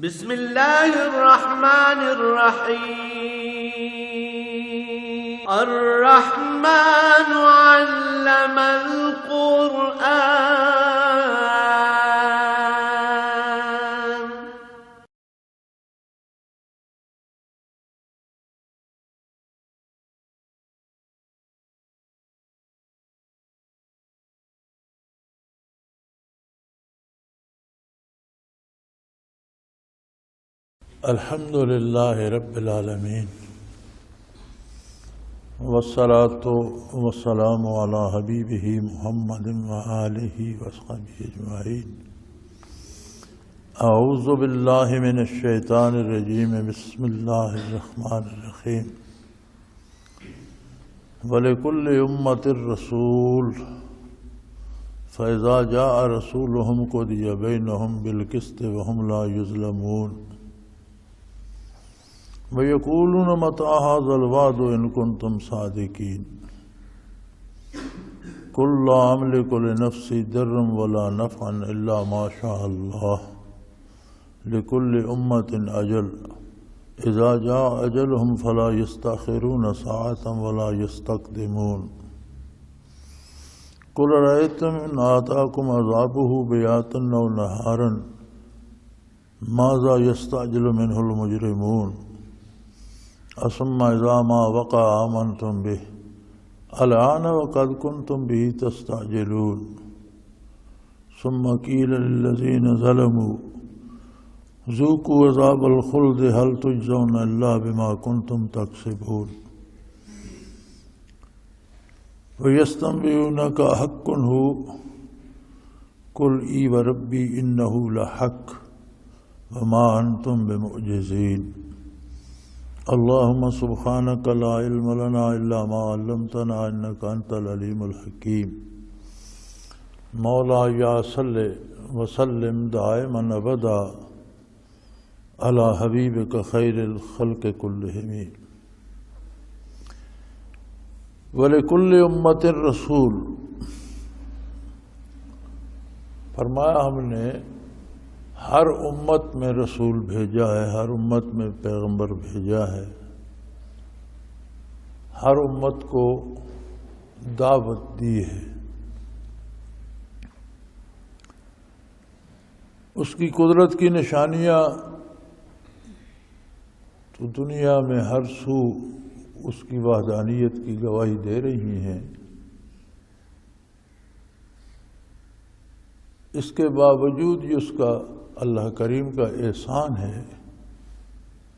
بسم اللہ الرحمن الرحیم الرحمن علم القرآن الحمد للہ رب العالمین والصلاة والسلام علی حبیبہ محمد وآلہ وصحبہ اجمعین۔ اعوذ باللہ من الشیطان الرجیم، بسم اللہ الرحمن الرحیم۔ وَلِكُلِّ أُمَّةٍ رَسُولٌ فَإِذَا جَاءَ رَسُولُهُمْ قُضِيَ بَيْنَهُمْ بِالْقِسْطِ وَهُمْ لَا يُظْلَمُونَ۔ وَيَقُولُونَ مَتَىٰ هَٰذَا الْوَعْدُ إِن كُنتُمْ صَادِقِينَ قُل لَّا أَمْلِكُ لِنَفْسِي ضَرًّا وَلَا نَفْعًا إِلَّا مَا شَاءَ اللَّهُ لِكُلِّ أُمَّةٍ أَجَلٌ إِذَا جَاءَ أَجَلُهُمْ فَلَا يَسْتَأْخِرُونَ سَاعَةً وَلَا يَسْتَقْدِمُونَ قُلْ أَرَأَيْتُمْ إِنْ آتَاكُمْ عَذَابُهُ بَيَاتًا أَوْ نَهَارًا مَاذَا يَسْتَعْجِلُ مِنْهُ الْمُجْرِمُونَ ثم إذا ما وقع آمنتم به الآن وقد كنتم به تستعجلون ثم قيل للذين ظلموا ذوقوا عذاب الخلد هل تجزون إلا بما كنتم تكسبون ويستنبئونك أحق هو قل إي وربي إنه لحق وما أنتم بمعجزين اللهم سبحانك لا علم لنا إلا ما علمتنا إنك أنت العليم الحكيم مولاي صل وسلم دائما أبدا على حبيبك خير الخلق كلهم ولكل أمة رسول۔ فرمایا ہم نے ہر امت میں رسول بھیجا ہے، ہر امت میں پیغمبر بھیجا ہے، ہر امت کو دعوت دی ہے۔ اس کی قدرت کی نشانیاں تو دنیا میں ہر سو اس کی وحدانیت کی گواہی دے رہی ہیں، اس کے باوجود یہ اس کا اللہ کریم کا احسان ہے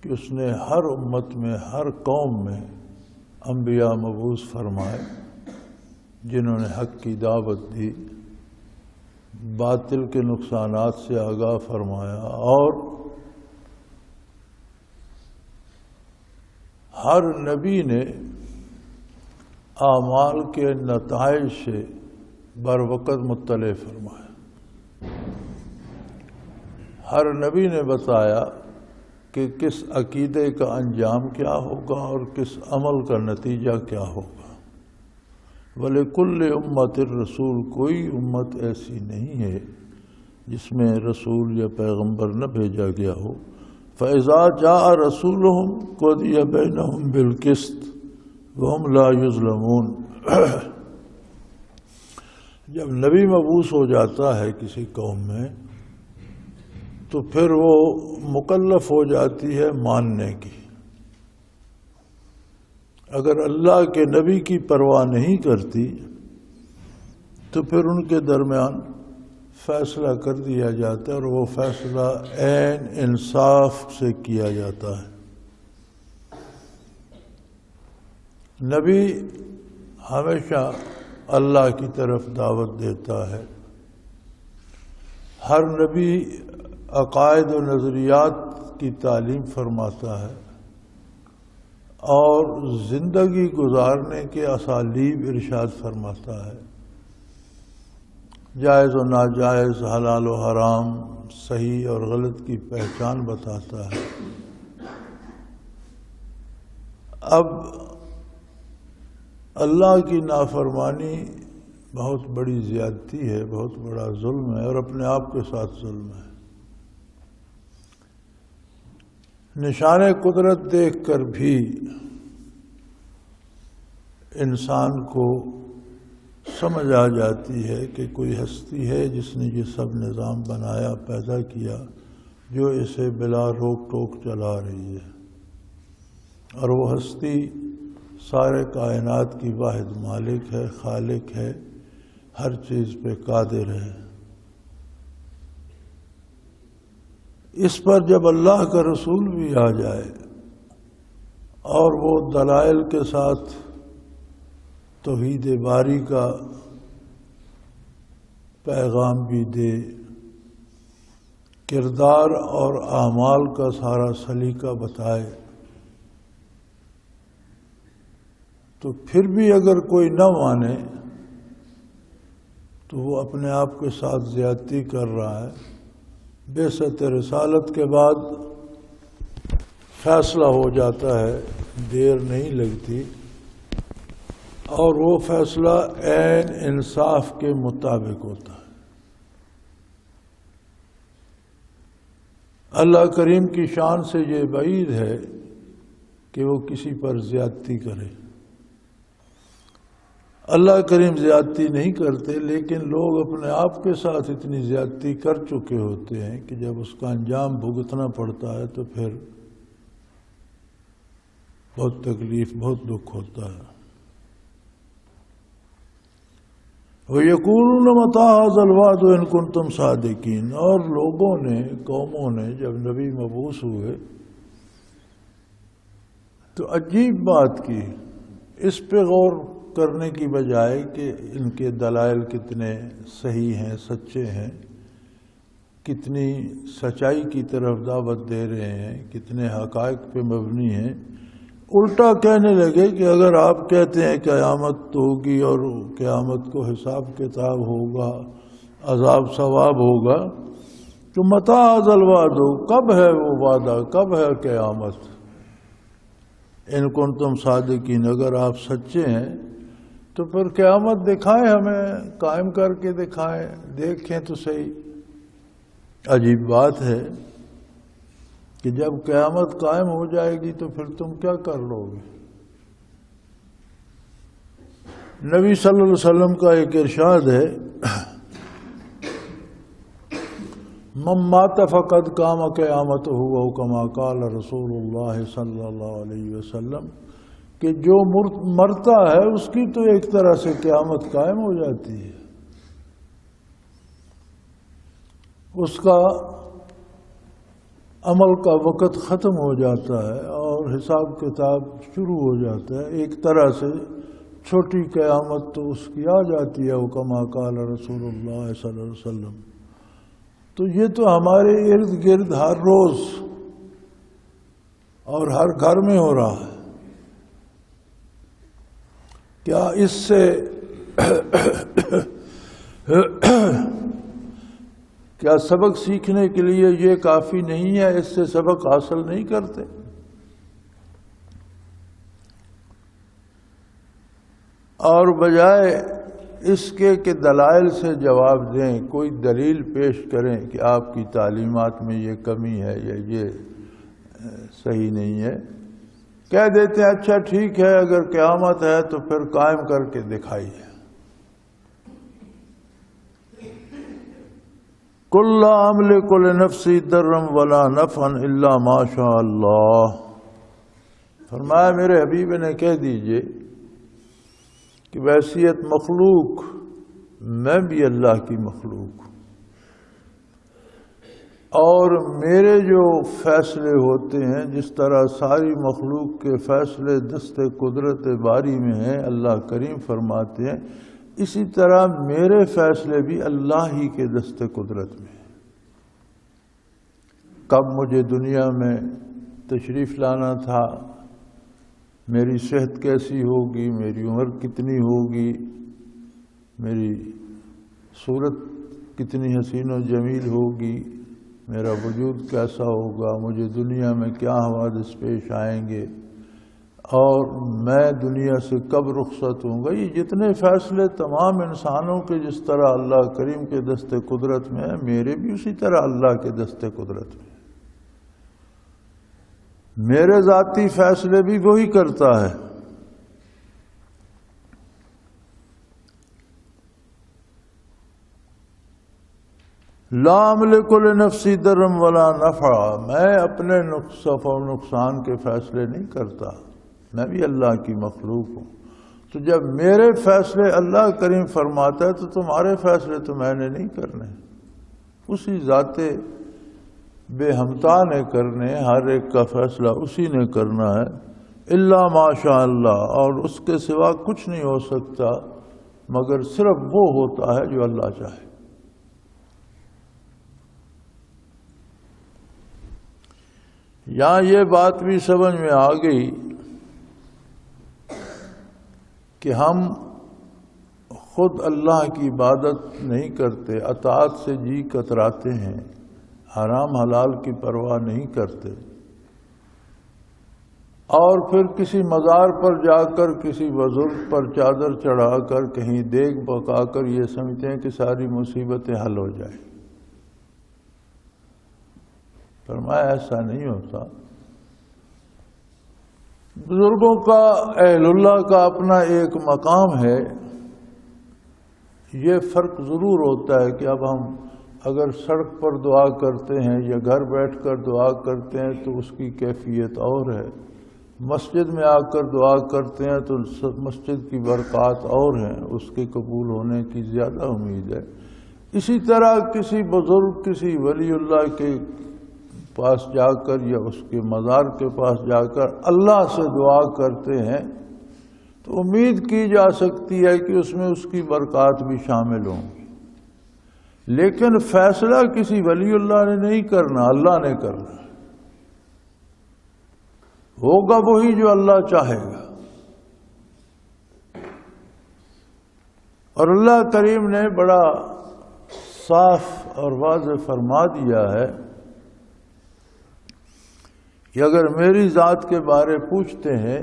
کہ اس نے ہر امت میں، ہر قوم میں انبیاء مبعوث فرمائے جنہوں نے حق کی دعوت دی، باطل کے نقصانات سے آگاہ فرمایا، اور ہر نبی نے اعمال کے نتائج سے بروقت مطلع فرمایا۔ ہر نبی نے بتایا کہ کس عقیدے کا انجام کیا ہوگا اور کس عمل کا نتیجہ کیا ہوگا۔ وَلِكُلِّ أُمَّةٍ رسول، کوئی امت ایسی نہیں ہے جس میں رسول یا پیغمبر نہ بھیجا گیا ہو۔ فَإِذَا جَاءَ رَسُولُهُمْ قُضِيَ بَيْنَهُمْ بِالْقِسْطِ وَهُمْ لَا يُظْلَمُونَ۔ جب نبی مبعوث ہو جاتا ہے کسی قوم میں تو پھر وہ مکلف ہو جاتی ہے ماننے کی۔ اگر اللہ کے نبی کی پرواہ نہیں کرتی تو پھر ان کے درمیان فیصلہ کر دیا جاتا ہے، اور وہ فیصلہ عین انصاف سے کیا جاتا ہے۔ نبی ہمیشہ اللہ کی طرف دعوت دیتا ہے، ہر نبی عقائد و نظریات کی تعلیم فرماتا ہے اور زندگی گزارنے کے اسالیب ارشاد فرماتا ہے، جائز و ناجائز، حلال و حرام، صحیح اور غلط کی پہچان بتاتا ہے۔ اب اللہ کی نافرمانی بہت بڑی زیادتی ہے، بہت بڑا ظلم ہے، اور اپنے آپ کے ساتھ ظلم ہے۔ نشان قدرت دیکھ کر بھی انسان کو سمجھ آ جاتی ہے کہ کوئی ہستی ہے جس نے یہ سب نظام بنایا، پیدا کیا، جو اسے بلا روک ٹوک چلا رہی ہے، اور وہ ہستی سارے کائنات کی واحد مالک ہے، خالق ہے، ہر چیز پہ قادر ہے۔ اس پر جب اللہ کا رسول بھی آ جائے اور وہ دلائل کے ساتھ توحید باری کا پیغام بھی دے، کردار اور اعمال کا سارا سلیقہ بتائے، تو پھر بھی اگر کوئی نہ مانے تو وہ اپنے آپ کے ساتھ زیادتی کر رہا ہے۔ بعثت رسالت کے بعد فیصلہ ہو جاتا ہے، دیر نہیں لگتی، اور وہ فیصلہ عین انصاف کے مطابق ہوتا ہے۔ اللہ کریم کی شان سے یہ بعید ہے کہ وہ کسی پر زیادتی کرے۔ اللہ کریم زیادتی نہیں کرتے، لیکن لوگ اپنے آپ کے ساتھ اتنی زیادتی کر چکے ہوتے ہیں کہ جب اس کا انجام بھگتنا پڑتا ہے تو پھر بہت تکلیف، بہت دکھ ہوتا ہے۔ وَيَقُولُونَ مَتَىٰ هَٰذَا الْوَعْدُ إِن كُنتُمْ صَادِقِينَ، اور لوگوں نے، قوموں نے جب نبی مبعوث ہوئے تو عجیب بات کی، اس پہ غور کرنے کی بجائے کہ ان کے دلائل کتنے صحیح ہیں، سچے ہیں، کتنی سچائی کی طرف دعوت دے رہے ہیں، کتنے حقائق پہ مبنی ہیں، الٹا کہنے لگے کہ اگر آپ کہتے ہیں قیامت تو ہوگی اور قیامت کو حساب کتاب ہوگا، عذاب ثواب ہوگا، تو متى هذا الوعد، کب ہے وہ وعدہ، کب ہے قیامت؟ ان کنتم صادقین، اگر آپ سچے ہیں تو پھر قیامت دکھائیں، ہمیں قائم کر کے دکھائیں، دیکھیں تو صحیح۔ عجیب بات ہے کہ جب قیامت قائم ہو جائے گی تو پھر تم کیا کر لو گے؟ نبی صلی اللہ علیہ وسلم کا ایک ارشاد ہے، من مات فقد قام قیامتہ او کما قال رسول اللہ صلی اللہ علیہ وسلم، کہ جو مرتا ہے اس کی تو ایک طرح سے قیامت قائم ہو جاتی ہے، اس کا عمل کا وقت ختم ہو جاتا ہے اور حساب کتاب شروع ہو جاتا ہے، ایک طرح سے چھوٹی قیامت تو اس کی آ جاتی ہے، کما قال رسول اللہ صلی اللہ علیہ وسلم۔ تو یہ تو ہمارے ارد گرد ہر روز اور ہر گھر میں ہو رہا ہے۔ کیا اس سے کیا سبق سیکھنے کے لیے یہ کافی نہیں ہے؟ اس سے سبق حاصل نہیں کرتے؟ اور بجائے اس کے کہ دلائل سے جواب دیں، کوئی دلیل پیش کریں کہ آپ کی تعلیمات میں یہ کمی ہے یا یہ صحیح نہیں ہے، کہہ دیتے ہیں اچھا ٹھیک ہے، اگر قیامت ہے تو پھر قائم کر کے دکھائیے۔ قُل لَا أَمْلِكُ لِنَفْسِي ضَرًّا وَلَا نَفْعًا إِلَّا مَا شَاءَ اللَّهُ، فرمایا میرے حبیب نے کہہ دیجئے کہ بحیثیت مخلوق میں بھی اللہ کی مخلوق ہوں، اور میرے جو فیصلے ہوتے ہیں، جس طرح ساری مخلوق کے فیصلے دست قدرت باری میں ہیں، اللہ کریم فرماتے ہیں، اسی طرح میرے فیصلے بھی اللہ ہی کے دست قدرت میں ہیں۔ کب مجھے دنیا میں تشریف لانا تھا، میری صحت کیسی ہوگی، میری عمر کتنی ہوگی، میری صورت کتنی حسین و جمیل ہوگی، میرا وجود کیسا ہوگا، مجھے دنیا میں کیا حوادث پیش آئیں گے، اور میں دنیا سے کب رخصت ہوں گا، یہ جتنے فیصلے تمام انسانوں کے جس طرح اللہ کریم کے دست قدرت میں ہیں، میرے بھی اسی طرح اللہ کے دست قدرت میں ہیں۔ میرے ذاتی فیصلے بھی وہی کرتا ہے۔ لا املک لنفسی ضرا ولا نفعا، میں اپنے نفع و نقصان کے فیصلے نہیں کرتا، میں بھی اللہ کی مخلوق ہوں۔ تو جب میرے فیصلے اللہ کریم فرماتا ہے تو تمہارے فیصلے تو میں نے نہیں کرنے، اسی ذات بے ہمتا نے کرنے، ہر ایک کا فیصلہ اسی نے کرنا ہے۔ الا ماشاء اللہ، اور اس کے سوا کچھ نہیں ہو سکتا مگر صرف وہ ہوتا ہے جو اللہ چاہے۔ یہاں یہ بات بھی سمجھ میں آ گئی کہ ہم خود اللہ کی عبادت نہیں کرتے، اطاعت سے جی کتراتے ہیں، حرام حلال کی پرواہ نہیں کرتے، اور پھر کسی مزار پر جا کر کسی بزرگ پر چادر چڑھا کر کہیں دیگ پکا کر یہ سمجھتے ہیں کہ ساری مصیبتیں حل ہو جائیں۔ فرمایا ایسا نہیں ہوتا۔ بزرگوں کا، اہل اللہ کا اپنا ایک مقام ہے۔ یہ فرق ضرور ہوتا ہے کہ اب ہم اگر سڑک پر دعا کرتے ہیں یا گھر بیٹھ کر دعا کرتے ہیں تو اس کی کیفیت اور ہے، مسجد میں آ کر دعا کرتے ہیں تو مسجد کی برکات اور ہیں، اس کے قبول ہونے کی زیادہ امید ہے۔ اسی طرح کسی بزرگ، کسی ولی اللہ کے پاس جا کر یا اس کے مزار کے پاس جا کر اللہ سے دعا کرتے ہیں تو امید کی جا سکتی ہے کہ اس میں اس کی برکات بھی شامل ہوں، لیکن فیصلہ کسی ولی اللہ نے نہیں کرنا، اللہ نے کرنا ہوگا، وہی جو اللہ چاہے گا۔ اور اللہ کریم نے بڑا صاف اور واضح فرما دیا ہے کہ اگر میری ذات کے بارے پوچھتے ہیں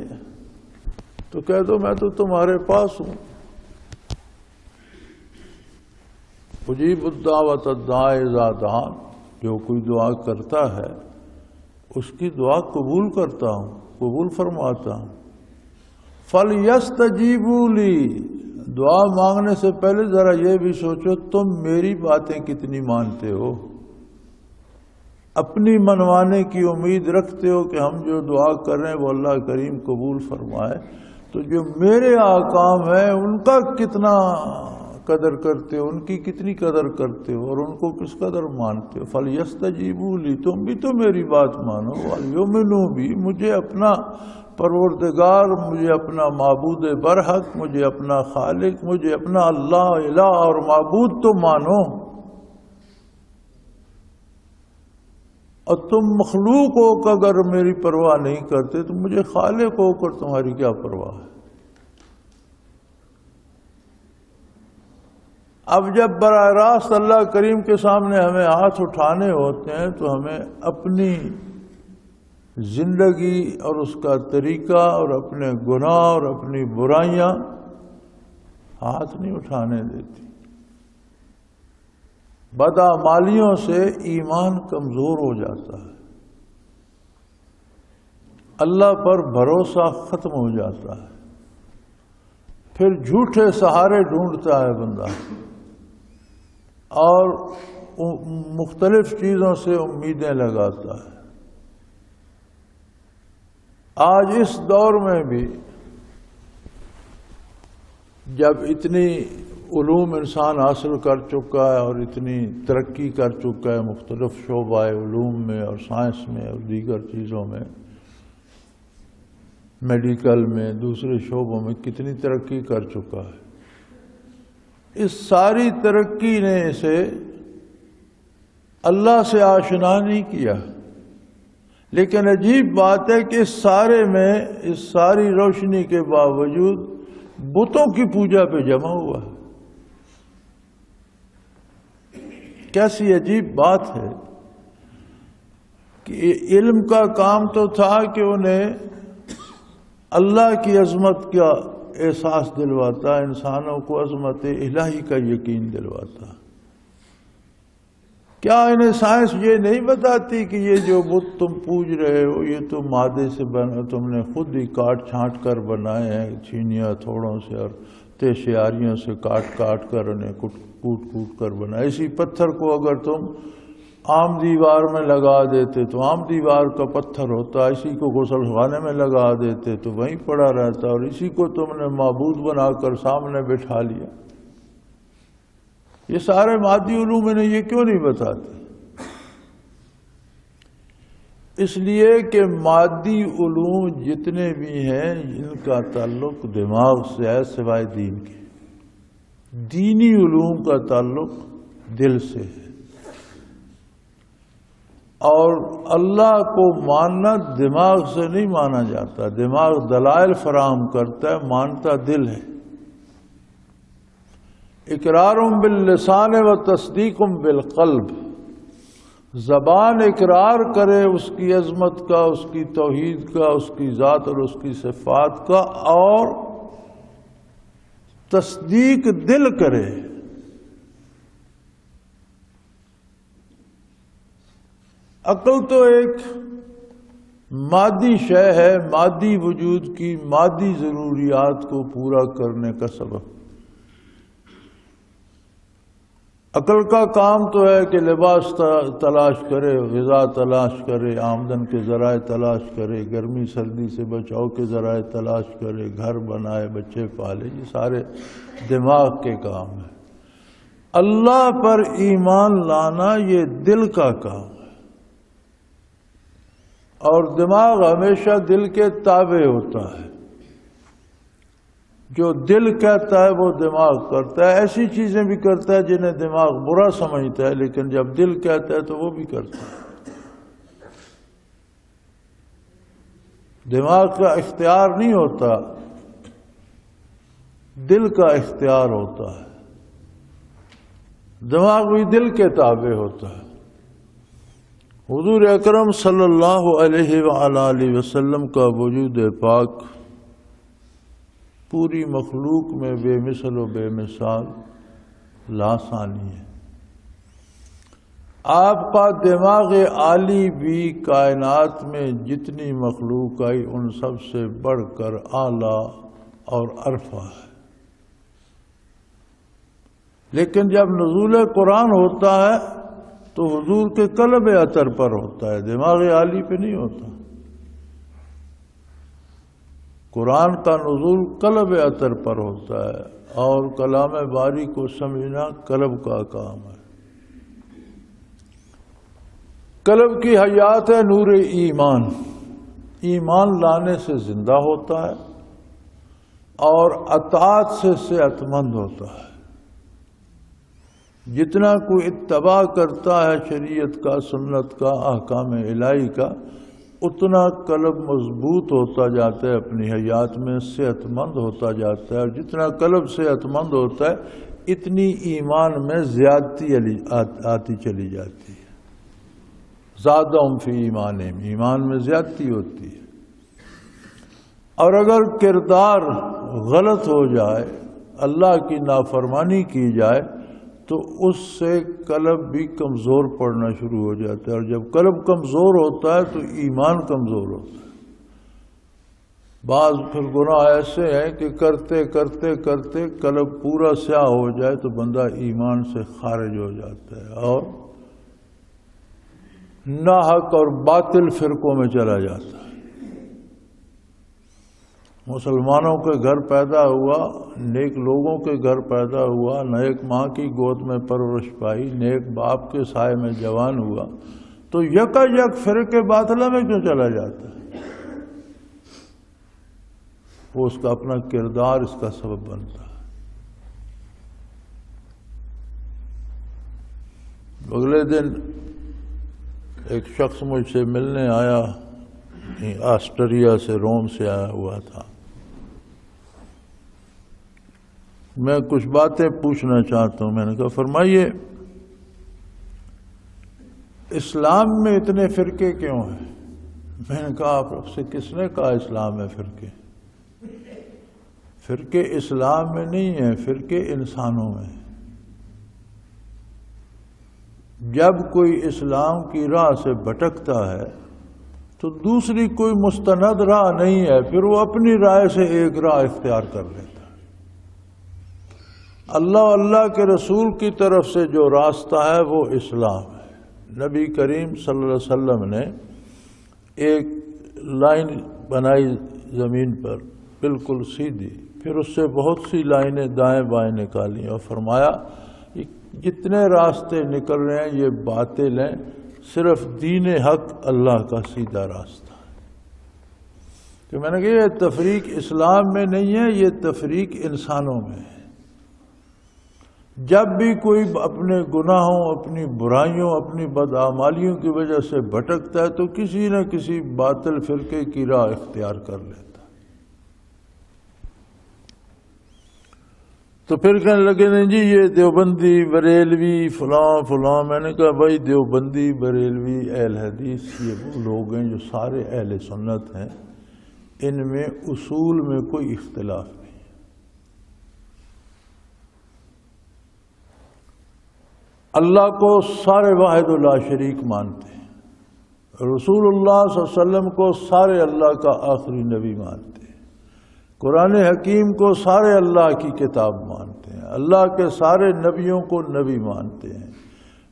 تو کہہ دو میں تو تمہارے پاس ہوں۔ اجیب الدعوۃ الداعی اذا دعان، جو کوئی دعا کرتا ہے اس کی دعا قبول کرتا ہوں، قبول فرماتا ہوں۔ فَلْيَسْتَجِيبُوا لِي، دعا مانگنے سے پہلے ذرا یہ بھی سوچو تم میری باتیں کتنی مانتے ہو، اپنی منوانے کی امید رکھتے ہو کہ ہم جو دعا کر رہے ہیں وہ اللہ کریم قبول فرمائے، تو جو میرے احکام ہیں ان کا کتنا قدر کرتے ہو، ان کی کتنی قدر کرتے ہو اور ان کو کس قدر مانتے ہو۔ فَلْيَسْتَجِيبُوا لِي، تم بھی تو میری بات مانو، وَلْيُؤْمِنُوا بِي، مجھے اپنا پروردگار، مجھے اپنا معبود برحق، مجھے اپنا خالق، مجھے اپنا اللہ الہ اور معبود تو مانو۔ اور تم مخلوق ہو کہ اگر میری پرواہ نہیں کرتے تو مجھے خالق ہو کر تمہاری کیا پرواہ ہے۔ اب جب براہ راست اللہ کریم کے سامنے ہمیں ہاتھ اٹھانے ہوتے ہیں تو ہمیں اپنی زندگی اور اس کا طریقہ اور اپنے گناہ اور اپنی برائیاں ہاتھ نہیں اٹھانے دیتی۔ بدعمالیوں سے ایمان کمزور ہو جاتا ہے، اللہ پر بھروسہ ختم ہو جاتا ہے، پھر جھوٹے سہارے ڈھونڈتا ہے بندہ اور مختلف چیزوں سے امیدیں لگاتا ہے۔ آج اس دور میں بھی جب اتنی علوم انسان حاصل کر چکا ہے اور اتنی ترقی کر چکا ہے مختلف شعبہ علوم میں اور سائنس میں اور دیگر چیزوں میں، میڈیکل میں، دوسرے شعبوں میں کتنی ترقی کر چکا ہے، اس ساری ترقی نے اسے اللہ سے آشنا نہیں کیا۔ لیکن عجیب بات ہے کہ اس سارے میں، اس ساری روشنی کے باوجود بتوں کی پوجا پہ جمع ہوا ہے۔ کیسی عجیب بات ہے کہ علم کا کام تو تھا کہ انہیں اللہ کی عظمت کا احساس دلواتا، انسانوں کو عظمت الہی کا یقین دلواتا، کیا انہیں سائنس یہ نہیں بتاتی کہ یہ جو بت تم پوج رہے ہو یہ تو مادے سے بنا، تم نے خود ہی کاٹ چھانٹ کر بنائے ہیں، چھینیاں تھوڑوں سے اور تیشیاریوں سے کاٹ کاٹ کر انہیں کوٹ کر بنائے۔ اسی پتھر کو اگر تم عام دیوار میں لگا دیتے تو عام دیوار کا پتھر ہوتا، اسی کو غسل خانے میں لگا دیتے تو وہیں پڑا رہتا، اور اسی کو تم نے معبود بنا کر سامنے بٹھا لیا۔ یہ سارے مادی علوم انہیں یہ کیوں نہیں بتاتے؟ اس لیے کہ مادی علوم جتنے بھی ہیں ان کا تعلق دماغ سے ہے سوائے دین کے، دینی علوم کا تعلق دل سے ہے، اور اللہ کو ماننا دماغ سے نہیں مانا جاتا، دماغ دلائل فراہم کرتا ہے، مانتا دل ہے۔ اقرار باللسان و تصدیق بالقلب، زبان اقرار کرے اس کی عظمت کا، اس کی توحید کا، اس کی ذات اور اس کی صفات کا، اور تصدیق دل کرے۔ عقل تو ایک مادی شے ہے، مادی وجود کی مادی ضروریات کو پورا کرنے کا سبب۔ عقل کا کام تو ہے کہ لباس تلاش کرے، غذا تلاش کرے، آمدن کے ذرائع تلاش کرے، گرمی سردی سے بچاؤ کے ذرائع تلاش کرے، گھر بنائے، بچے پالے، یہ سارے دماغ کے کام ہیں۔ اللہ پر ایمان لانا یہ دل کا کام ہے، اور دماغ ہمیشہ دل کے تابع ہوتا ہے۔ جو دل کہتا ہے وہ دماغ کرتا ہے، ایسی چیزیں بھی کرتا ہے جنہیں دماغ برا سمجھتا ہے، لیکن جب دل کہتا ہے تو وہ بھی کرتا ہے۔ دماغ کا اختیار نہیں ہوتا، دل کا اختیار ہوتا ہے، دماغ بھی دل کے تابع ہوتا ہے۔ حضور اکرم صلی اللہ علیہ وآلہ وسلم کا وجود پاک پوری مخلوق میں بے مثل و بے مثال لاسانی ہے۔ آپ کا دماغ عالی بھی کائنات میں جتنی مخلوق آئی ان سب سے بڑھ کر اعلیٰ اور ارفع ہے، لیکن جب نزول قرآن ہوتا ہے تو حضور کے قلب اطہر پر ہوتا ہے، دماغ عالی پہ نہیں ہوتا۔ قرآن کا نزول قلب اطہر پر ہوتا ہے، اور کلام باری کو سمجھنا قلب کا کام ہے۔ قلب کی حیات ہے نور ایمان، ایمان لانے سے زندہ ہوتا ہے اور اطاعت سے صحت مند ہوتا ہے۔ جتنا کوئی اتباع کرتا ہے شریعت کا، سنت کا، احکام الہی کا، اتنا قلب مضبوط ہوتا جاتا ہے، اپنی حیات میں صحت مند ہوتا جاتا ہے، اور جتنا قلب صحت مند ہوتا ہے اتنی ایمان میں زیادتی آتی چلی جاتی ہے۔ زادہم فی ایمانہم، ایمان میں زیادتی ہوتی ہے۔ اور اگر کردار غلط ہو جائے، اللہ کی نافرمانی کی جائے، تو اس سے قلب بھی کمزور پڑنا شروع ہو جاتا ہے، اور جب قلب کمزور ہوتا ہے تو ایمان کمزور ہوتا ہے۔ بعض پھر گناہ ایسے ہیں کہ کرتے کرتے کرتے قلب پورا سیاہ ہو جائے تو بندہ ایمان سے خارج ہو جاتا ہے اور ناحق اور باطل فرقوں میں چلا جاتا ہے۔ مسلمانوں کے گھر پیدا ہوا، نیک لوگوں کے گھر پیدا ہوا، نیک ماں کی گود میں پرورش پائی، نیک باپ کے سائے میں جوان ہوا، تو یکا یک فرقے باطلہ میں کیوں چلا جاتا ہے؟ وہ اس کا اپنا کردار اس کا سبب بنتا ہے۔ اگلے دن ایک شخص مجھ سے ملنے آیا، آسٹریا سے، روم سے آیا ہوا تھا۔ میں کچھ باتیں پوچھنا چاہتا ہوں۔ میں نے کہا فرمائیے اسلام میں اتنے فرقے کیوں ہیں؟ میں نے کہا آپ سے کس نے کہا اسلام میں فرقے؟ فرقے اسلام میں نہیں ہیں، فرقے انسانوں میں۔ جب کوئی اسلام کی راہ سے بھٹکتا ہے تو دوسری کوئی مستند راہ نہیں ہے، پھر وہ اپنی رائے سے ایک راہ اختیار کر لیتا ہے۔ اللہ کے رسول کی طرف سے جو راستہ ہے وہ اسلام ہے۔ نبی کریم صلی اللہ علیہ وسلم نے ایک لائن بنائی زمین پر بالکل سیدھی، پھر اس سے بہت سی لائنیں دائیں بائیں نکالی اور فرمایا جتنے راستے نکل رہے ہیں یہ باطل ہیں، صرف دین حق اللہ کا سیدھا راستہ ہے۔ تو میں نے کہا یہ تفریق اسلام میں نہیں ہے، یہ تفریق انسانوں میں ہے۔ جب بھی کوئی اپنے گناہوں، اپنی برائیوں، اپنی بدعمالیوں کی وجہ سے بھٹکتا ہے تو کسی نہ کسی باطل فرقے کی راہ اختیار کر لیتا ہے۔ تو پھر کہنے لگے نہیں جی یہ دیوبندی، بریلوی، فلاں فلاں۔ میں نے کہا بھائی دیوبندی، بریلوی، اہل حدیث یہ وہ لوگ ہیں جو سارے اہل سنت ہیں، ان میں اصول میں کوئی اختلاف نہیں۔ اللہ کو سارے واحد لا شریک مانتے ہیں، رسول اللہ صلی اللہ علیہ وسلم کو سارے اللہ کا آخری نبی مانتے ہیں، قرآن حکیم کو سارے اللہ کی کتاب مانتے ہیں، اللہ کے سارے نبیوں کو نبی مانتے ہیں،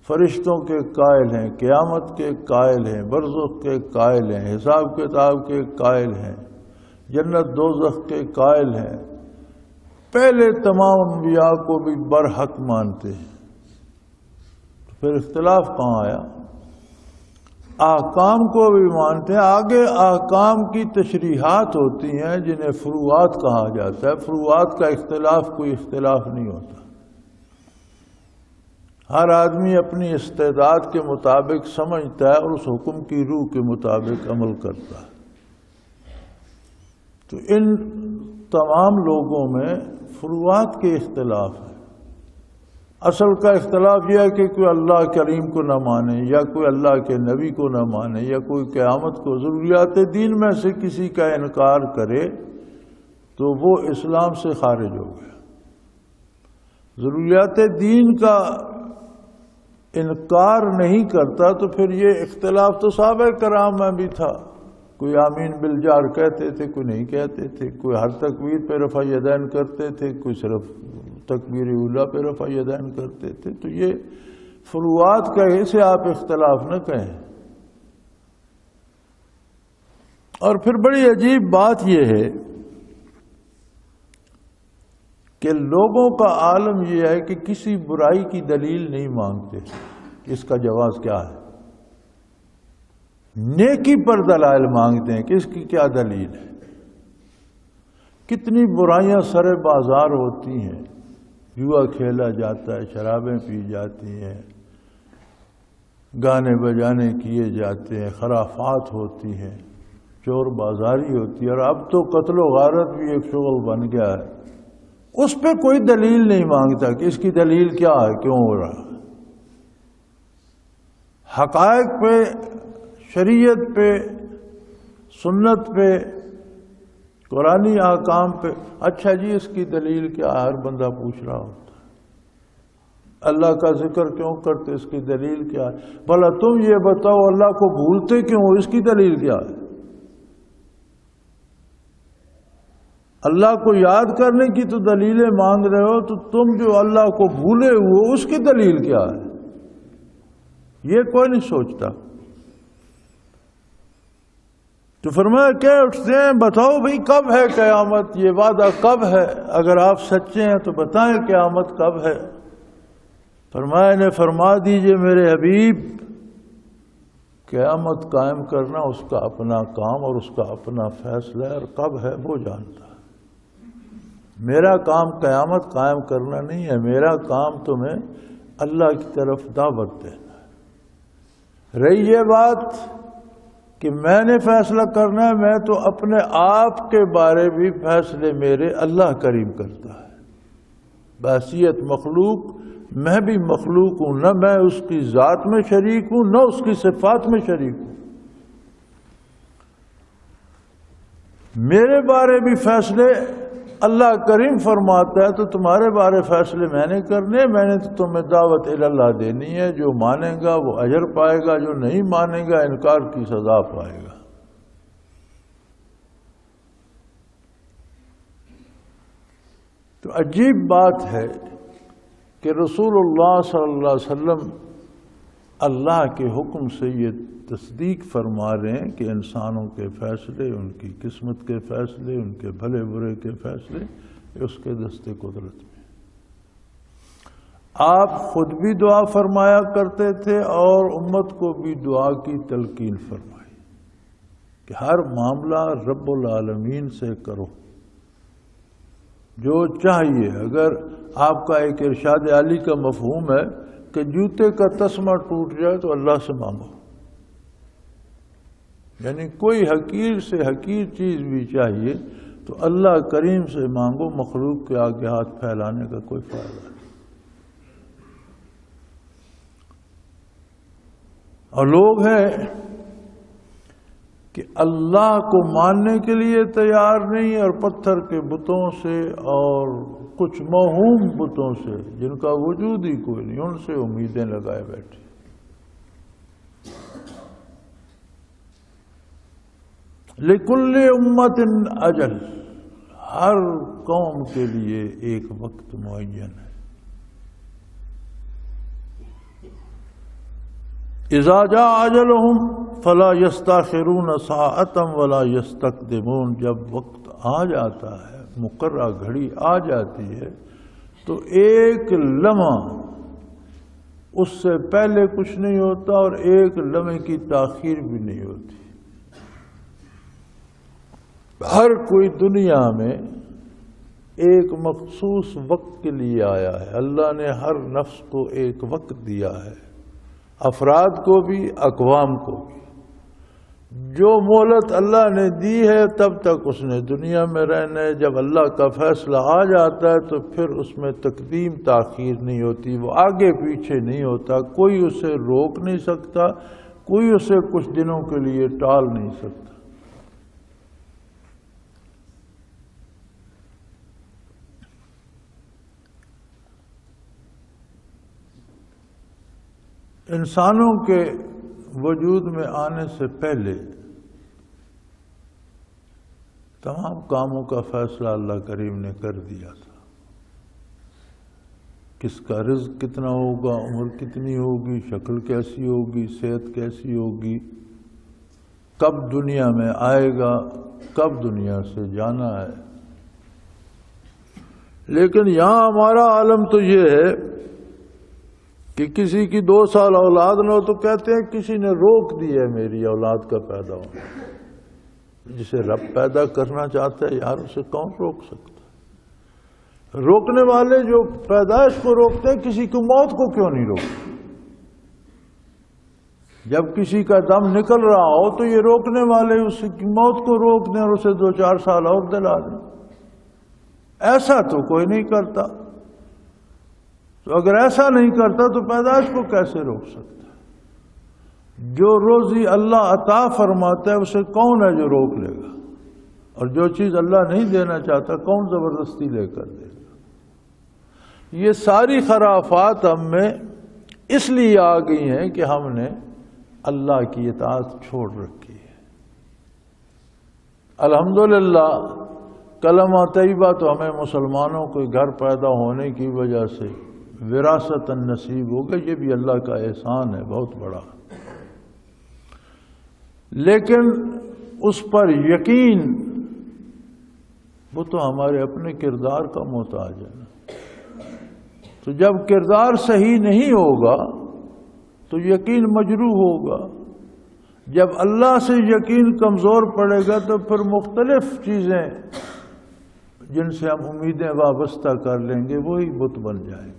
فرشتوں کے قائل ہیں، قیامت کے قائل ہیں، برزخ کے قائل ہیں، حساب کتاب کے قائل ہیں، جنت دوزخ کے قائل ہیں، پہلے تمام انبیاء کو بھی برحق مانتے ہیں۔ پھر اختلاف کہاں آیا؟ احکام کو بھی مانتے ہیں، آگے احکام کی تشریحات ہوتی ہیں جنہیں فروعات کہا جاتا ہے، فروعات کا اختلاف کوئی اختلاف نہیں ہوتا، ہر آدمی اپنی استعداد کے مطابق سمجھتا ہے اور اس حکم کی روح کے مطابق عمل کرتا ہے۔ تو ان تمام لوگوں میں فروعات کے اختلاف ہے۔ اصل کا اختلاف یہ ہے کہ کوئی اللہ کریم کو نہ مانے، یا کوئی اللہ کے نبی کو نہ مانے، یا کوئی قیامت کو، ضروریات دین میں سے کسی کا انکار کرے تو وہ اسلام سے خارج ہو گیا۔ ضروریات دین کا انکار نہیں کرتا تو پھر یہ اختلاف تو صحابہ کرام میں بھی تھا، کوئی آمین بالجار کہتے تھے، کوئی نہیں کہتے تھے، کوئی ہر تکبیر پہ رفع یدین کرتے تھے، کوئی صرف تکبیر اولیٰ پہ رفع یدین کرتے تھے۔ تو یہ فروعات کا اسے آپ اختلاف نہ کہیں۔ اور پھر بڑی عجیب بات یہ ہے کہ لوگوں کا عالم یہ ہے کہ کسی برائی کی دلیل نہیں مانگتے، اس کا جواز کیا ہے؟ نیکی پر دلائل مانگتے ہیں کہ اس کی کیا دلیل ہے۔ کتنی برائیاں سر بازار ہوتی ہیں، جوا کھیلا جاتا ہے، شرابیں پی جاتی ہیں، گانے بجانے کیے جاتے ہیں، خرافات ہوتی ہیں، چور بازاری ہوتی ہے، اور اب تو قتل و غارت بھی ایک شغل بن گیا ہے۔ اس پہ کوئی دلیل نہیں مانگتا کہ اس کی دلیل کیا ہے، کیوں ہو رہا ہے۔ حقائق پہ، شریعت پہ، سنت پہ، قرآنی احکام پہ، اچھا جی اس کی دلیل کیا ہے، ہر بندہ پوچھ رہا ہوتا ہے۔ اللہ کا ذکر کیوں کرتے، اس کی دلیل کیا ہے؟ بھلا تم یہ بتاؤ اللہ کو بھولتے کیوں، اس کی دلیل کیا ہے؟ اللہ کو یاد کرنے کی تو دلیلیں مانگ رہے ہو، تو تم جو اللہ کو بھولے ہوئے اس کی دلیل کیا ہے؟ یہ کوئی نہیں سوچتا۔ تو فرمایا کہ اٹھتے ہیں، بتاؤ بھئی کب ہے قیامت، یہ وعدہ کب ہے، اگر آپ سچے ہیں تو بتائیں قیامت کب ہے۔ فرمایا نے فرما دیجئے میرے حبیب، قیامت قائم کرنا اس کا اپنا کام اور اس کا اپنا فیصلہ ہے، اور کب ہے وہ جانتا ہے۔ میرا کام قیامت قائم کرنا نہیں ہے، میرا کام تمہیں اللہ کی طرف دعوت دینا ہے۔ رہی یہ بات کہ میں نے فیصلہ کرنا ہے، میں تو اپنے آپ کے بارے بھی فیصلے میرے اللہ کریم کرتا ہے۔ بحیثیت مخلوق میں بھی مخلوق ہوں، نہ میں اس کی ذات میں شریک ہوں نہ اس کی صفات میں شریک ہوں۔ میرے بارے بھی فیصلے اللہ کریم فرماتا ہے تو تمہارے بارے فیصلے میں نے کرنے، میں نے تو تمہیں دعوت اللہ دینی ہے، جو مانے گا وہ اجر پائے گا، جو نہیں مانے گا انکار کی سزا پائے گا۔ تو عجیب بات ہے کہ رسول اللہ صلی اللہ علیہ وسلم اللہ کے حکم سے یہ تصدیق فرما رہے ہیں کہ انسانوں کے فیصلے، ان کی قسمت کے فیصلے، ان کے بھلے برے کے فیصلے اس کے دست قدرت میں۔ آپ خود بھی دعا فرمایا کرتے تھے اور امت کو بھی دعا کی تلقین فرمائی کہ ہر معاملہ رب العالمین سے کرو، جو چاہیے۔ اگر آپ کا ایک ارشاد عالی کا مفہوم ہے کہ جوتے کا تسمہ ٹوٹ جائے تو اللہ سے مانگو، یعنی کوئی حقیر سے حقیر چیز بھی چاہیے تو اللہ کریم سے مانگو، مخلوق کے آگے ہاتھ پھیلانے کا کوئی فائدہ نہیں۔ اور لوگ ہیں کہ اللہ کو ماننے کے لیے تیار نہیں، اور پتھر کے بتوں سے اور کچھ موہوم بتوں سے جن کا وجود ہی کوئی نہیں، ان سے امیدیں لگائے بیٹھے۔ لِكُلِّ أُمَّةٍ اجل، ہر قوم کے لیے ایک وقت معین ہے۔ اذا جاء اجلهم فلا يستاخرون ساعة ولا يستقدمون، جب وقت آ جاتا ہے، مقررہ گھڑی آ جاتی ہے تو ایک لمحہ اس سے پہلے کچھ نہیں ہوتا اور ایک لمحے کی تاخیر بھی نہیں ہوتی۔ ہر کوئی دنیا میں ایک مخصوص وقت کے لیے آیا ہے، اللہ نے ہر نفس کو ایک وقت دیا ہے، افراد کو بھی اقوام کو بھی۔ جو مہلت اللہ نے دی ہے تب تک اس نے دنیا میں رہنا ہے، جب اللہ کا فیصلہ آ جاتا ہے تو پھر اس میں تقدیم تاخیر نہیں ہوتی، وہ آگے پیچھے نہیں ہوتا، کوئی اسے روک نہیں سکتا، کوئی اسے کچھ دنوں کے لیے ٹال نہیں سکتا۔ انسانوں کے وجود میں آنے سے پہلے تمام کاموں کا فیصلہ اللہ کریم نے کر دیا تھا۔ کس کا رزق کتنا ہوگا، عمر کتنی ہوگی، شکل کیسی ہوگی، صحت کیسی ہوگی، کب دنیا میں آئے گا، کب دنیا سے جانا ہے۔ لیکن یہاں ہمارا عالم تو یہ ہے کہ کسی کی 2 سال اولاد نہ ہو تو کہتے ہیں کسی نے روک دی ہے میری اولاد کا پیدا ہونا۔ جسے رب پیدا کرنا چاہتا ہے یار، اسے کون روک سکتا ہے؟ روکنے والے جو پیدائش کو روکتے ہیں، کسی کی موت کو کیوں نہیں روکتے؟ جب کسی کا دم نکل رہا ہو تو یہ روکنے والے اس کی موت کو روک دیں اور اسے 2-4 سال اور دلا دیں۔ ایسا تو کوئی نہیں کرتا۔ تو اگر ایسا نہیں کرتا تو پیدائش کو کیسے روک سکتا ہے؟ جو روزی اللہ عطا فرماتا ہے اسے کون ہے جو روک لے گا؟ اور جو چیز اللہ نہیں دینا چاہتا کون زبردستی لے کر دے گا؟ یہ ساری خرافات ہم میں اس لیے آ گئی ہیں کہ ہم نے اللہ کی اطاعت چھوڑ رکھی ہے۔ الحمدللہ کلمہ طیبہ تو ہمیں مسلمانوں کو گھر پیدا ہونے کی وجہ سے وراثت نصیب ہو گیا، یہ بھی اللہ کا احسان ہے بہت بڑا۔ لیکن اس پر یقین وہ تو ہمارے اپنے کردار کا محتاج ہے نا۔ تو جب کردار صحیح نہیں ہوگا تو یقین مجروح ہوگا۔ جب اللہ سے یقین کمزور پڑے گا تو پھر مختلف چیزیں جن سے ہم امیدیں وابستہ کر لیں گے وہی بت بن جائیں گے۔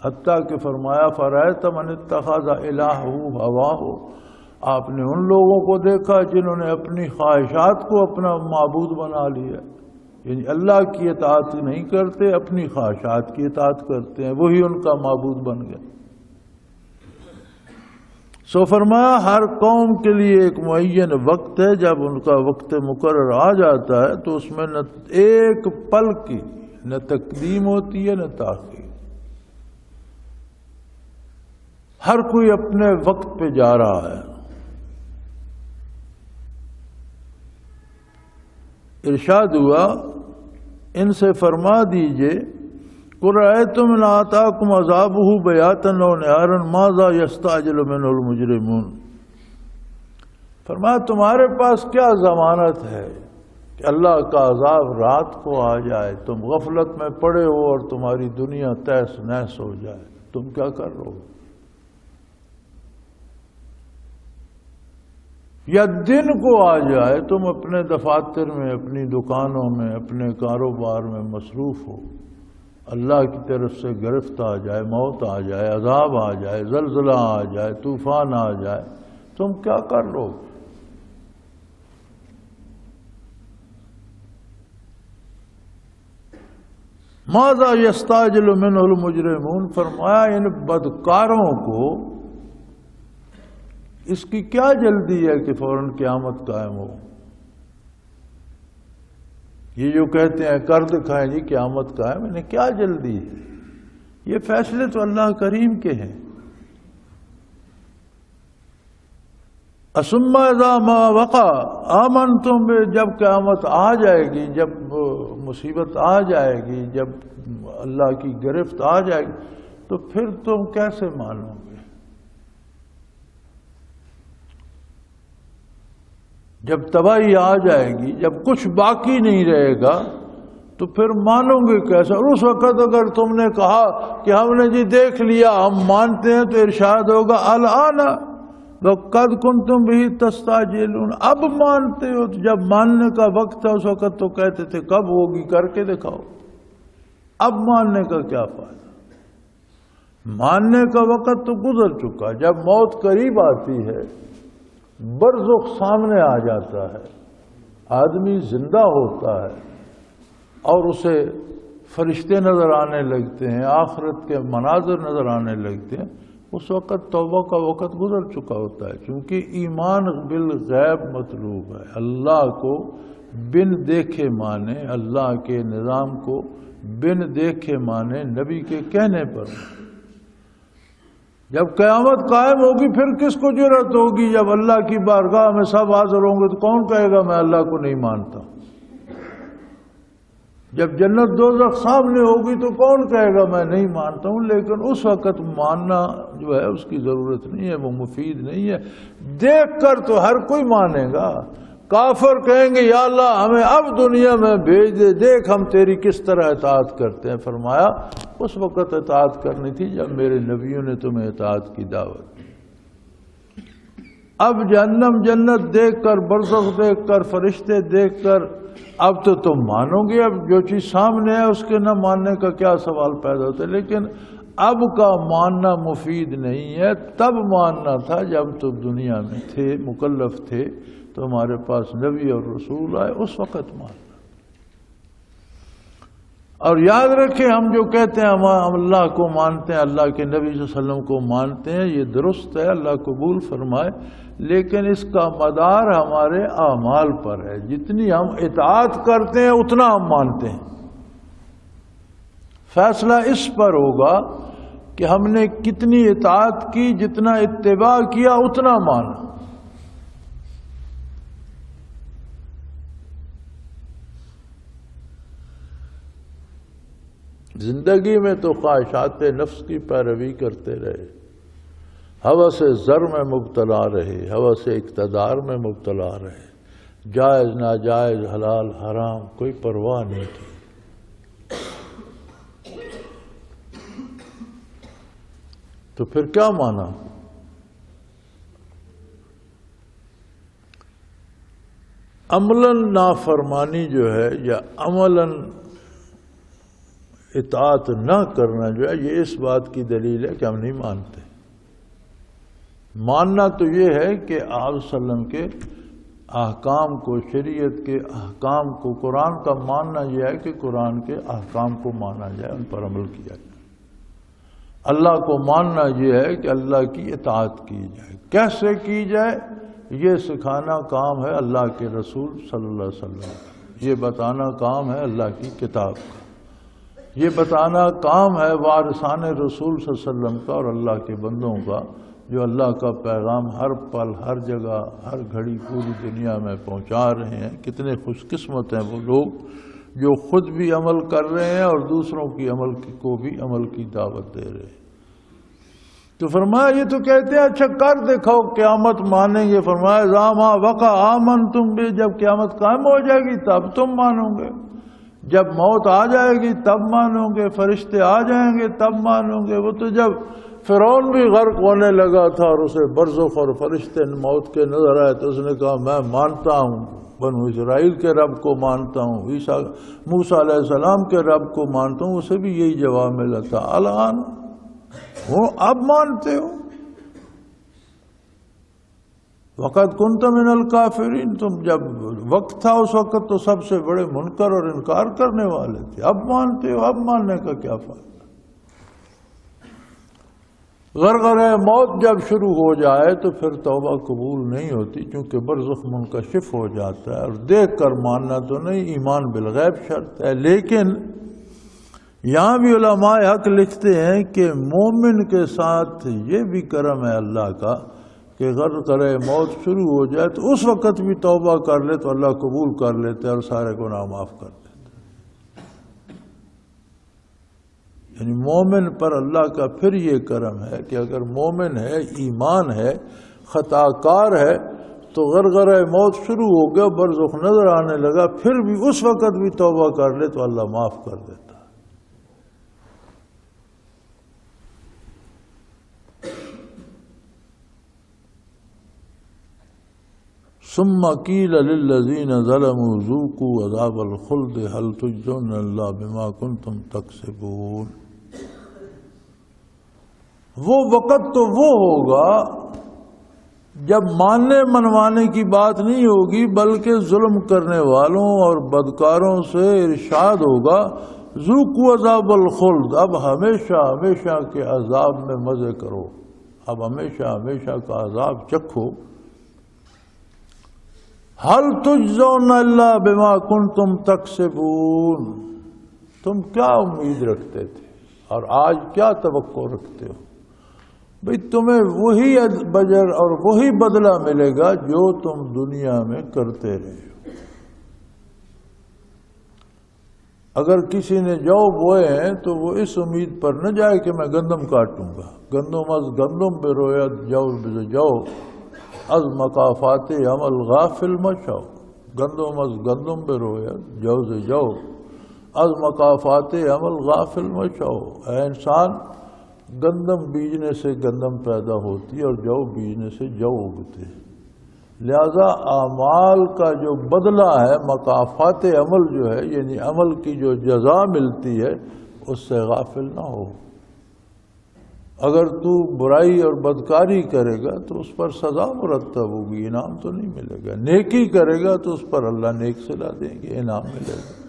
حتیٰ کہ فرمایا فرأیت من اتخذ الہہ ہواہ، آپ نے ان لوگوں کو دیکھا جنہوں نے اپنی خواہشات کو اپنا معبود بنا لیا، یعنی اللہ کی اطاعت نہیں کرتے، اپنی خواہشات کی اطاعت کرتے ہیں، وہی ان کا معبود بن گیا۔ سو فرمایا ہر قوم کے لیے ایک معین وقت ہے، جب ان کا وقت مقرر آ جاتا ہے تو اس میں نہ ایک پل کی نہ تقدیم ہوتی ہے نہ تاخیر، ہر کوئی اپنے وقت پہ جا رہا ہے۔ ارشاد ہوا ان سے فرما دیجئے قُلْ رَأَيْتُمْ إِنْ آتَاكُمْ عَذَابُهُ بَيَاتًا أَوْ نَهَارًا مَاذَا يَسْتَعْجِلُ مِنْهُ الْمُجْرِمُونَ۔ فرمایا تمہارے پاس کیا ضمانت ہے کہ اللہ کا عذاب رات کو آ جائے، تم غفلت میں پڑے ہو اور تمہاری دنیا تہس نہس ہو جائے، تم کیا کر رہے ہو؟ یا دن کو آ جائے، تم اپنے دفاتر میں، اپنی دکانوں میں، اپنے کاروبار میں مصروف ہو، اللہ کی طرف سے گرفت آ جائے، موت آ جائے، عذاب آ جائے، زلزلہ آ جائے، طوفان آ جائے، تم کیا کر لو؟ ماذا یستعجل منہ المجرمون، فرمایا ان بدکاروں کو اس کی کیا جلدی ہے کہ فوراً قیامت قائم ہو؟ یہ جو کہتے ہیں کر دکھائیں جی قیامت قائم، انہیں کیا جلدی ہے؟ یہ فیصلے تو اللہ کریم کے ہیں۔ ثم اذا ما وقع آمنتم بہ، جب قیامت آ جائے گی، جب مصیبت آ جائے گی، جب اللہ کی گرفت آ جائے گی، تو پھر تم کیسے مانو گے؟ جب تباہی آ جائے گی، جب کچھ باقی نہیں رہے گا، تو پھر مانو گے کیسا؟ اور اس وقت اگر تم نے کہا کہ ہم نے جی دیکھ لیا، ہم مانتے ہیں، تو ارشاد ہوگا الآن وقد کنتم بہ تستعجلون، اب مانتے ہو؟ تو جب ماننے کا وقت تھا اس وقت تو کہتے تھے کب ہوگی، کر کے دکھاؤ۔ اب ماننے کا کیا فائدہ؟ ماننے کا وقت تو گزر چکا۔ جب موت قریب آتی ہے، برزخ سامنے آ جاتا ہے، آدمی زندہ ہوتا ہے اور اسے فرشتے نظر آنے لگتے ہیں، آخرت کے مناظر نظر آنے لگتے ہیں، اس وقت توبہ کا وقت گزر چکا ہوتا ہے، کیونکہ ایمان بالغیب مطلوب ہے۔ اللہ کو بن دیکھے مانے، اللہ کے نظام کو بن دیکھے مانے، نبی کے کہنے پر۔ جب قیامت قائم ہوگی پھر کس کو جرأت ہوگی؟ جب اللہ کی بارگاہ میں سب حاضر ہوں گے تو کون کہے گا میں اللہ کو نہیں مانتا؟ جب جنت دوزخ سامنے ہوگی تو کون کہے گا میں نہیں مانتا ہوں؟ لیکن اس وقت ماننا جو ہے اس کی ضرورت نہیں ہے، وہ مفید نہیں ہے۔ دیکھ کر تو ہر کوئی مانے گا۔ کافر کہیں گے یا اللہ ہمیں اب دنیا میں بھیج دے، دیکھ ہم تیری کس طرح اطاعت کرتے ہیں۔ فرمایا اس وقت اطاعت کرنی تھی جب میرے نبیوں نے تمہیں اطاعت کی دعوت دی۔ اب جہنم جنت دیکھ کر، برزخ دیکھ کر، فرشتے دیکھ کر اب تو تم مانو گے۔ اب جو چیز سامنے ہے اس کے نہ ماننے کا کیا سوال پیدا ہوتا ہے؟ لیکن اب کا ماننا مفید نہیں ہے، تب ماننا تھا جب تم دنیا میں تھے، مکلف تھے، تو ہمارے پاس نبی اور رسول آئے، اس وقت ماننا۔ اور یاد رکھیں ہم جو کہتے ہیں ہم اللہ کو مانتے ہیں، اللہ کے نبی صلی اللہ علیہ وسلم کو مانتے ہیں، یہ درست ہے، اللہ قبول فرمائے، لیکن اس کا مدار ہمارے اعمال پر ہے۔ جتنی ہم اطاعت کرتے ہیں اتنا ہم مانتے ہیں۔ فیصلہ اس پر ہوگا کہ ہم نے کتنی اطاعت کی، جتنا اتباع کیا اتنا مانا۔ زندگی میں تو خواہشات نفس کی پیروی کرتے رہے، ہوس زر میں مبتلا رہے، ہوس اقتدار میں مبتلا رہے، جائز ناجائز حلال حرام کوئی پرواہ نہیں کی۔ تو پھر کیا مانا؟ عملاً نافرمانی جو ہے یا عملاً اطاعت نہ کرنا جو ہے، یہ اس بات کی دلیل ہے کہ ہم نہیں مانتے۔ ماننا تو یہ ہے کہ آپ صلی اللہ علیہ وسلم کے احکام کو، شریعت کے احکام کو، قرآن کا ماننا یہ ہے کہ قرآن کے احکام کو مانا جائے، ان پر عمل کیا جائے۔ اللہ کو ماننا یہ ہے کہ اللہ کی اطاعت کی جائے. کیسے کی جائے یہ سکھانا کام ہے اللہ کے رسول صلی اللہ علیہ وسلم کا. یہ بتانا کام ہے اللہ کی کتاب کا. یہ بتانا کام ہے وارثان رسول صلی اللہ علیہ وسلم کا اور اللہ کے بندوں کا جو اللہ کا پیغام ہر پل ہر جگہ ہر گھڑی پوری دنیا میں پہنچا رہے ہیں. کتنے خوش قسمت ہیں وہ لوگ جو خود بھی عمل کر رہے ہیں اور دوسروں کی عمل کو بھی عمل کی دعوت دے رہے ہیں. تو فرمایا یہ تو کہتے ہیں اچھا کر دکھاؤ قیامت مانیں گے. فرمایا زاما وقع آمنتم بھی، جب قیامت قائم ہو جائے گی تب تم مانو گے. جب موت آ جائے گی تب مانو گے. فرشتے آ جائیں گے تب مانو گے. وہ تو جب فرعون بھی غرق ہونے لگا تھا اور اسے برزخ اور فرشتے موت کے نظر آئے تو اس نے کہا میں مانتا ہوں بنو اسرائیل کے رب کو مانتا ہوں، موسیٰ علیہ السلام کے رب کو مانتا ہوں. اسے بھی یہی جواب ملا تھا الان وہ اب مانتے ہو. وقت کنت من الکافرین، تم جب وقت تھا اس وقت تو سب سے بڑے منکر اور انکار کرنے والے تھے. اب مانتے ہو، اب ماننے کا کیا فائدہ. غرغرہ موت جب شروع ہو جائے تو پھر توبہ قبول نہیں ہوتی کیونکہ برزخ منکشف ہو جاتا ہے. اور دیکھ کر ماننا تو نہیں، ایمان بالغیب شرط ہے. لیکن یہاں بھی علماء حق لکھتے ہیں کہ مومن کے ساتھ یہ بھی کرم ہے اللہ کا کہ غرغرہ موت شروع ہو جائے تو اس وقت بھی توبہ کر لے تو اللہ قبول کر لیتے اور سارے گناہ معاف کر دیتے. یعنی مومن پر اللہ کا پھر یہ کرم ہے کہ اگر مومن ہے، ایمان ہے، خطا کار ہے تو غرغرہ موت شروع ہو گیا، برزخ نظر آنے لگا، پھر بھی اس وقت بھی توبہ کر لے تو اللہ معاف کر دیتا. ثم قیل للذین ظلموا ذوقوا عذاب الخلد هل تجزون الا بما کنتم تکسبون. وہ وقت تو وہ ہوگا جب ماننے منوانے کی بات نہیں ہوگی بلکہ ظلم کرنے والوں اور بدکاروں سے ارشاد ہوگا ذوقوا عذاب الخلد، اب ہمیشہ ہمیشہ کے عذاب میں مزے کرو، اب ہمیشہ ہمیشہ کا عذاب چکھو. هل تجزون الا بما کنتم تکسبون، تم کیا امید رکھتے تھے اور آج کیا توقع رکھتے ہو؟ بھئی تمہیں وہی بجر اور وہی بدلہ ملے گا جو تم دنیا میں کرتے رہے ہو. اگر کسی نے جو بوئے ہیں تو وہ اس امید پر نہ جائے کہ میں گندم کاٹوں گا. گندم از گندم بے رویت جو بے جو از مقافات عمل غافل مشو. گندم از گندم بے رویت جو سے جو از مقافات عمل غافل مشو. اے انسان، گندم بیجنے سے گندم پیدا ہوتی ہے اور جو بیجنے سے جو اگتے. لہذا اعمال کا جو بدلہ ہے، مقافات عمل جو ہے یعنی عمل کی جو جزا ملتی ہے اس سے غافل نہ ہو. اگر تو برائی اور بدکاری کرے گا تو اس پر سزا مرتب ہوگی، انعام تو نہیں ملے گا. نیکی کرے گا تو اس پر اللہ نیک صلا دیں گے، انعام ملے گا.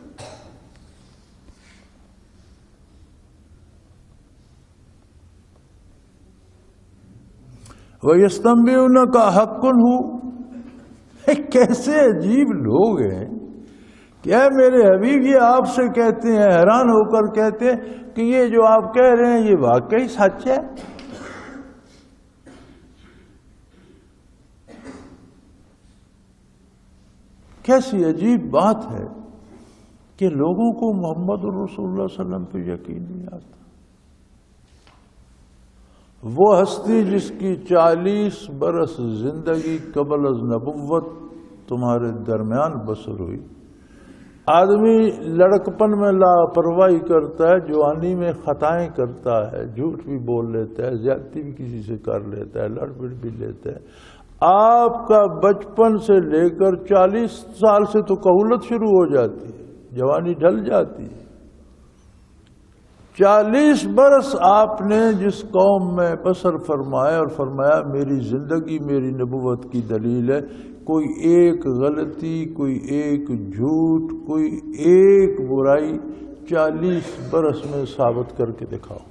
وَيَسْتَنْبِئُونَكَ حَقٌّ هُوَ، کیسے عجیب لوگ ہیں کہ اے میرے حبیب یہ آپ سے کہتے ہیں، حیران ہو کر کہتے ہیں کہ یہ جو آپ کہہ رہے ہیں یہ واقعی سچ ہے. کیسی عجیب بات ہے کہ لوگوں کو محمد الرسول اللہ صلی اللہ علیہ وسلم پہ یقین نہیں آتا. وہ ہستی جس کی 40 برس زندگی قبل از نبوت تمہارے درمیان بسر ہوئی. آدمی لڑکپن میں لاپرواہی کرتا ہے، جوانی میں خطائیں کرتا ہے، جھوٹ بھی بول لیتا ہے، زیادتی بھی کسی سے کر لیتا ہے، لڑ پڑ بھی لیتا ہے. آپ کا بچپن سے لے کر 40 سال سے تو کہولت شروع ہو جاتی ہے، جوانی ڈھل جاتی ہے. 40 برس آپ نے جس قوم میں بسر فرمایا اور فرمایا میری زندگی میری نبوت کی دلیل ہے، کوئی ایک غلطی، کوئی ایک جھوٹ، کوئی ایک برائی 40 برس میں ثابت کر کے دکھاؤ.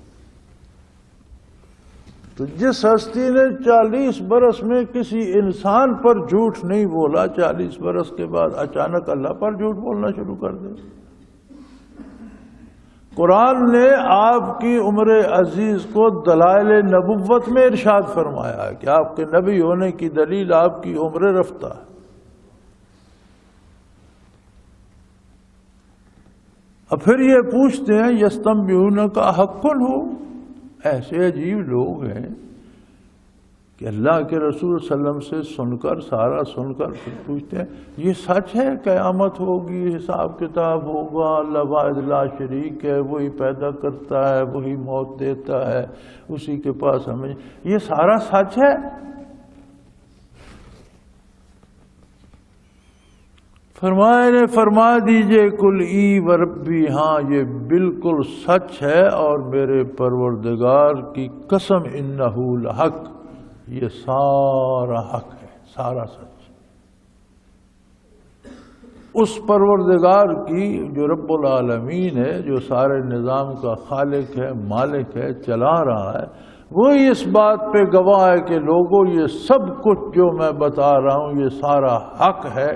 تو جس ہستی نے 40 برس میں کسی انسان پر جھوٹ نہیں بولا، 40 برس کے بعد اچانک اللہ پر جھوٹ بولنا شروع کر دے۔ قرآن نے آپ کی عمر عزیز کو دلائل نبوت میں ارشاد فرمایا ہے کہ آپ کے نبی ہونے کی دلیل آپ کی عمر رفتہ ہے۔ اب پھر یہ پوچھتے ہیں یستنبئونک احق ہو، ایسے عجیب لوگ ہیں کہ اللہ کے رسول صلی اللہ علیہ وسلم سے سن کر، سارا سن کر پھر پوچھتے ہیں یہ سچ ہے، قیامت ہوگی، حساب کتاب ہوگا، اللہ واحد لا شریک ہے، وہی پیدا کرتا ہے، وہی موت دیتا ہے، اسی کے پاس ہمیں، یہ سارا سچ ہے؟ فرما دیجئے کل ای وربی، ہاں یہ بالکل سچ ہے اور میرے پروردگار کی قسم انہ لحق، یہ سارا حق ہے، سارا سچ۔ اس پروردگار کی جو رب العالمین ہے، جو سارے نظام کا خالق ہے، مالک ہے، چلا رہا ہے، وہی اس بات پہ گواہ ہے کہ لوگوں یہ سب کچھ جو میں بتا رہا ہوں یہ سارا حق ہے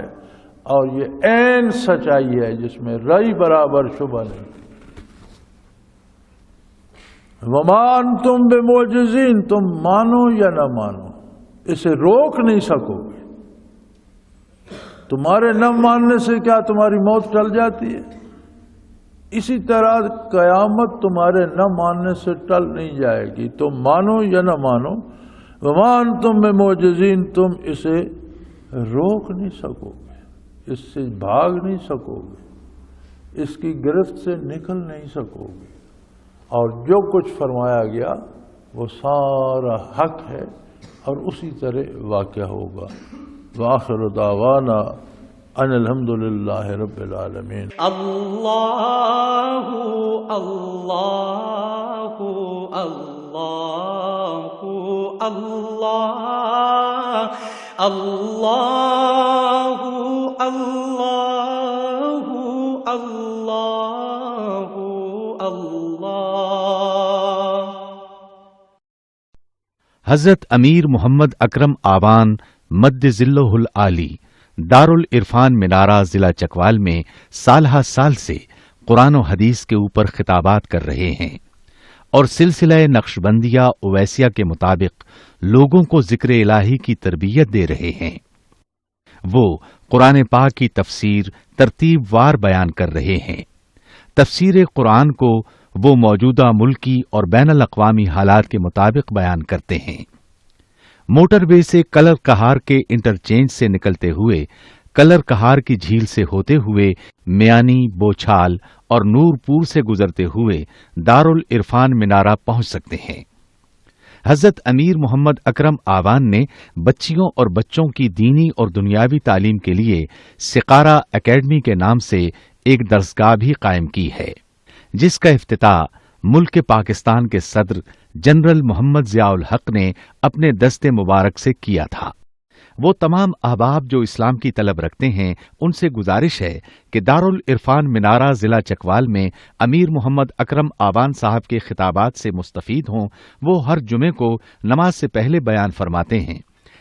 اور یہ عین سچائی ہے جس میں رئی برابر شبہ نہیں۔ وما انتم بمعجزین، تم مانو یا نہ مانو اسے روک نہیں سکو گے۔ تمہارے نہ ماننے سے کیا تمہاری موت ٹل جاتی ہے؟ اسی طرح قیامت تمہارے نہ ماننے سے ٹل نہیں جائے گی، تم مانو یا نہ مانو۔ وما انتم بمعجزین، تم اسے روک نہیں سکو گے، اس سے بھاگ نہیں سکو گے، اس کی گرفت سے نکل نہیں سکو گے، اور جو کچھ فرمایا گیا وہ سارا حق ہے اور اسی طرح واقع ہوگا۔ وآخر دعوانا ان الحمدللہ رب العالمین۔ اللہ اللہ اللہ اللہ اللہ اللہ اللہ اللہ۔ حضرت امیر محمد اکرم آوان مد ذلہ العالی دارالعرفان منارہ ضلع چکوال میں سالہ سال سے قرآن و حدیث کے اوپر خطابات کر رہے ہیں اور سلسلہ نقشبندیہ اویسیہ کے مطابق لوگوں کو ذکر الہی کی تربیت دے رہے ہیں۔ وہ قرآن پاک کی تفسیر ترتیب وار بیان کر رہے ہیں۔ تفسیر قرآن کو وہ موجودہ ملکی اور بین الاقوامی حالات کے مطابق بیان کرتے ہیں۔ موٹر وے سے کلر کہار کے انٹرچینج سے نکلتے ہوئے، کلر کہار کی جھیل سے ہوتے ہوئے، میانی، بوچھال اور نور پور سے گزرتے ہوئے دارالعرفان منارہ پہنچ سکتے ہیں۔ حضرت امیر محمد اکرم آوان نے بچیوں اور بچوں کی دینی اور دنیاوی تعلیم کے لیے سقارہ اکیڈمی کے نام سے ایک درسگاہ بھی قائم کی ہے، جس کا افتتاح ملک پاکستان کے صدر جنرل محمد ضیاء الحق نے اپنے دست مبارک سے کیا تھا۔ وہ تمام احباب جو اسلام کی طلب رکھتے ہیں ان سے گزارش ہے کہ دارالعرفان منارہ ضلع چکوال میں امیر محمد اکرم آوان صاحب کے خطابات سے مستفید ہوں۔ وہ ہر جمعے کو نماز سے پہلے بیان فرماتے ہیں۔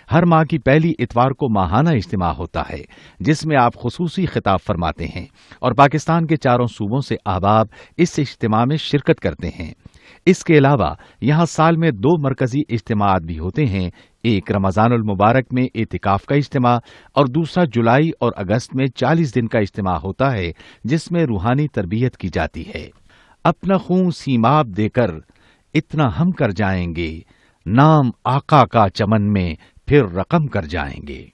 ہر ماہ کی پہلی اتوار کو ماہانہ اجتماع ہوتا ہے جس میں آپ خصوصی خطاب فرماتے ہیں اور پاکستان کے چاروں صوبوں سے احباب اس اجتماع میں شرکت کرتے ہیں۔ اس کے علاوہ یہاں سال میں 2 مرکزی اجتماعات بھی ہوتے ہیں، ایک رمضان المبارک میں اعتکاف کا اجتماع اور دوسرا جولائی اور اگست میں 40 دن کا اجتماع ہوتا ہے جس میں روحانی تربیت کی جاتی ہے۔ اپنا خون سیماب دے کر اتنا ہم کر جائیں گے، نام آقا کا چمن میں پھر رقم کر جائیں گے۔